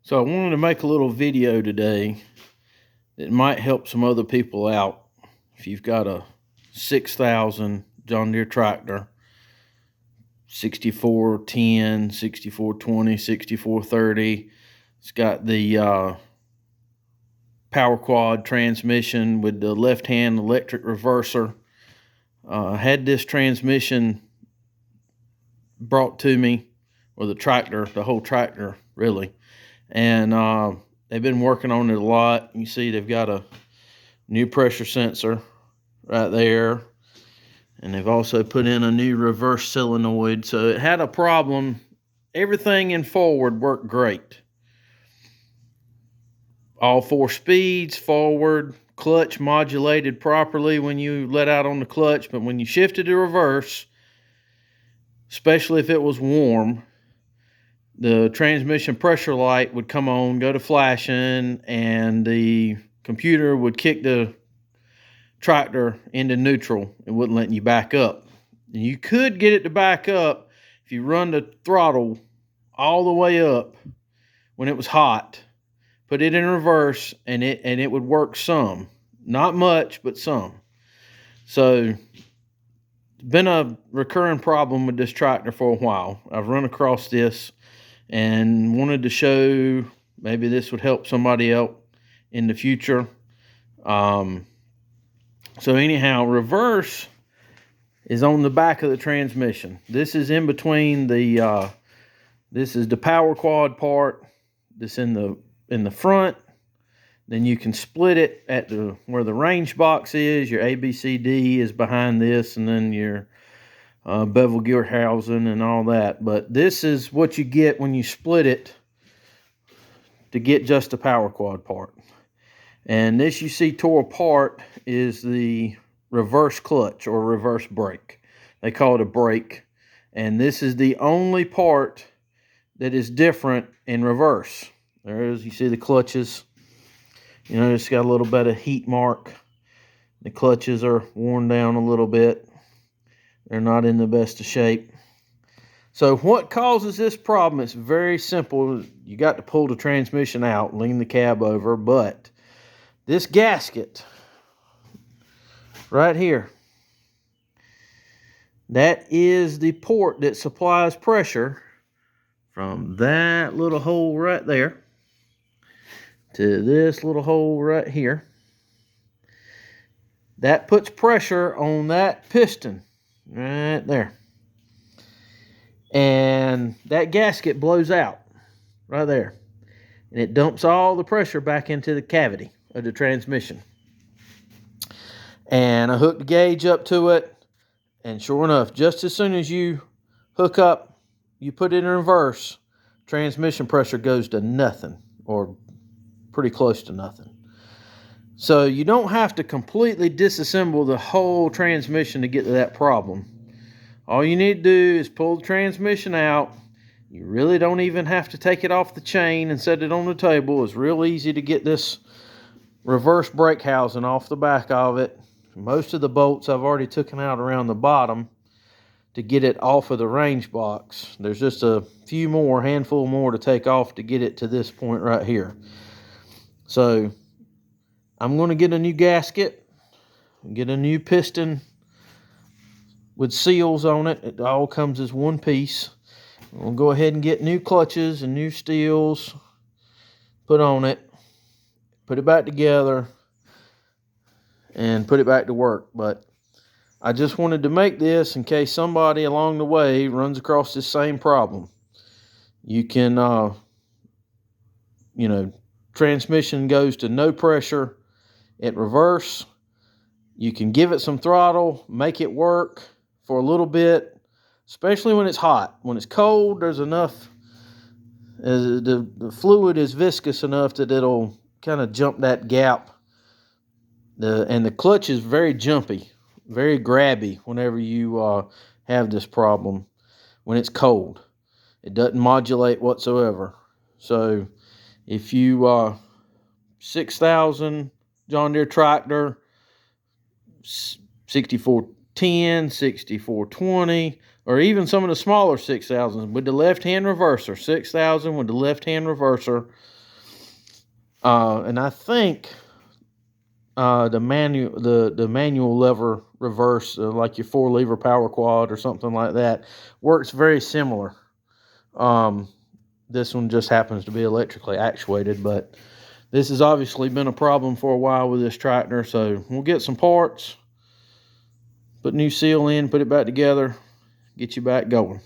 So I wanted to make a little video today that might help some other people out. If you've got a 6,000 John Deere tractor, 6410, 6420, 6430. It's got the Powerquad transmission with the left-hand electric reverser. I had this transmission brought to me, or the tractor, the whole tractor really, and they've been working on it a lot. You see they've got a new pressure sensor right there, and they've also put in a new reverse solenoid. So it had a problem. Everything in forward worked great. All 4 speeds, forward, clutch modulated properly when you let out on the clutch, but when you shifted to reverse, especially if it was warm, the transmission pressure light would come on, go to flashing, and the computer would kick the tractor into neutral. It wouldn't let you back up. And you could get it to back up if you run the throttle all the way up when it was hot, put it in reverse, and it would work some. Not much, but some. So it's been a recurring problem with this tractor for a while. I've run across this and wanted to show maybe this would help somebody else in the future. So anyhow, reverse is on the back of the transmission. This is in between the this is the Powerquad part that's in the front. Then you can split it at where the range box is. Your ABCD is behind this, and then your bevel gear housing and all that. But this is what you get when you split it to get just the Powerquad part. And this you see tore apart is the reverse clutch or reverse brake. They call it a brake. And this is the only part that is different in reverse. There's, you see the clutches. You know, it's got a little bit of heat mark. The clutches are worn down a little bit. They're not in the best of shape. So what causes this problem? It's very simple. You got to pull the transmission out, lean the cab over, but this gasket right here, that is the port that supplies pressure from that little hole right there to this little hole right here. That puts pressure on that piston right there. And that gasket blows out right there. And it dumps all the pressure back into the cavity of the transmission. And I hooked the gauge up to it. And sure enough, just as soon as you hook up, you put it in reverse, transmission pressure goes to nothing, or pretty close to nothing. So you don't have to completely disassemble the whole transmission to get to that problem. All you need to do is pull the transmission out. You really don't even have to take it off the chain and set it on the table. It's real easy to get this reverse brake housing off the back of it. Most of the bolts I've already taken out around the bottom to get it off of the range box. There's just a few more, handful more to take off to get it to this point right here. So I'm going to get a new gasket, get a new piston with seals on it. It all comes as one piece. We'll go ahead and get new clutches and new steels put on it, put it back together, and put it back to work. But I just wanted to make this in case somebody along the way runs across this same problem. You can, you know, transmission goes to no pressure at reverse. You can give it some throttle, make it work for a little bit, especially when it's hot. When it's cold, there's enough, the fluid is viscous enough that it'll kind of jump that gap. And the clutch is very jumpy, very grabby whenever you have this problem when it's cold. It doesn't modulate whatsoever. So if you 6,000 John Deere tractor, 6410, 6420, or even some of the smaller 6,000s with the left-hand reverser, 6,000 with the left-hand reverser, And I think the manual lever reverse, like your 4-lever Powerquad or something like that, works very similar. This one just happens to be electrically actuated, but this has obviously been a problem for a while with this tractor. So we'll get some parts, put new seal in, put it back together, get you back going.